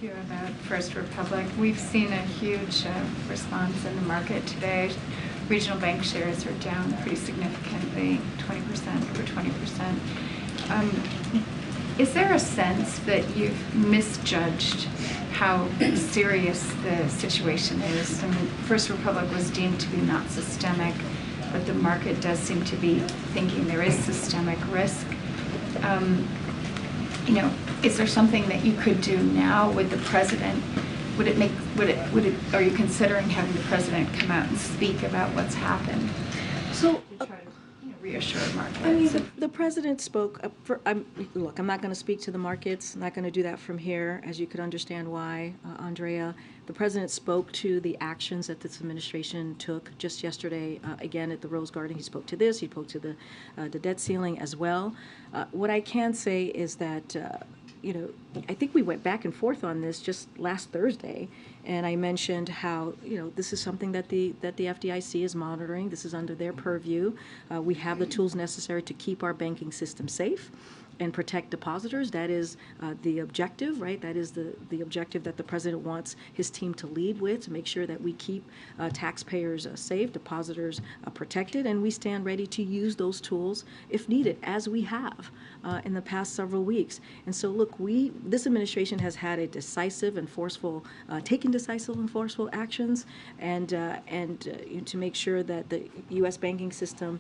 ask you about First Republic. We've seen a huge response in the market today. Regional bank shares are down pretty significantly, 20%, over 20%. Is there a sense that you've misjudged how serious the situation is? I mean, First Republic was deemed to be not systemic, but the market does seem to be thinking there is systemic risk. Is there something that you could do now with the president? Are you considering having the president come out and speak about what's happened? So, to try to reassure markets. I mean, the president spoke. Look, I'm not going to speak to the markets. I'm not going to do that from here, as you could understand why, Andrea. The president spoke to the actions that this administration took just yesterday. Again, at the Rose Garden, he spoke to this. He spoke to the debt ceiling as well. What I can say is that. I think we went back and forth on this just last Thursday, and I mentioned how this is something that the FDIC is monitoring. This is under their purview. We have the tools necessary to keep our banking system safe and protect depositors. That is the objective, right? That is the objective that the president wants his team to lead with, to make sure that we keep taxpayers safe, depositors protected, and we stand ready to use those tools if needed, as we have in the past several weeks. And so, look, this administration has had a decisive and forceful, taken decisive and forceful actions, and to make sure that the U.S. banking system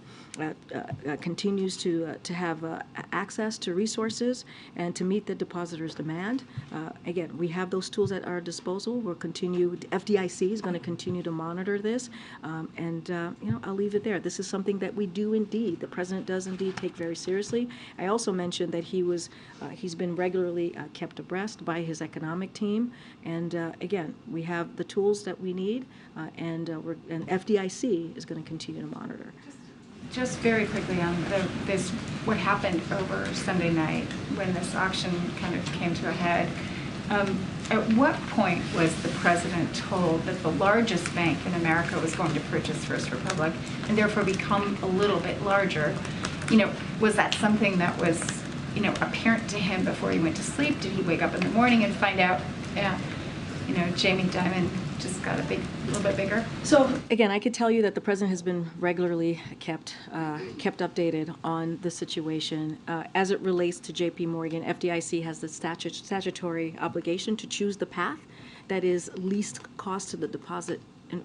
continues to have access to resources and to meet the depositors' demand. Again, we have those tools at our disposal. We'll continue. The FDIC is going to continue to monitor this, and I'll leave it there. This is something that we do indeed. The president does indeed take very seriously. I also mentioned that he's been regularly kept abreast by his economic team, and again, we have the tools that we need, and FDIC is going to continue to monitor. Just very quickly on what happened over Sunday night when this auction kind of came to a head. At what point was the president told that the largest bank in America was going to purchase First Republic and therefore become a little bit larger? Was that something that was, apparent to him before he went to sleep? Did he wake up in the morning and find out, Jamie Dimon just got a little bit bigger? So again, I could tell you that the president has been regularly kept updated on the situation as it relates to J.P. Morgan. FDIC has the statutory obligation to choose the path that is least cost to the deposit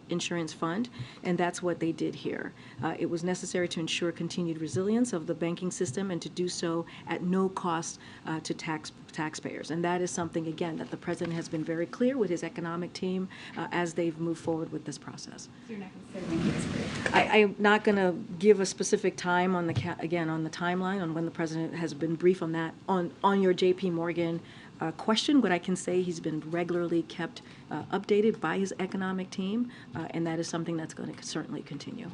insurance fund, and that's what they did here. It was necessary to ensure continued resilience of the banking system and to do so at no cost to taxpayers. And that is something, again, that the president has been very clear with his economic team as they've moved forward with this process. So you're not considering he was briefed? I'm not going to give a specific time on the timeline on when the president has been briefed on that. On your J.P. Morgan question, what I can say, he's been regularly kept updated by his economic team, and that is something that's going to certainly continue.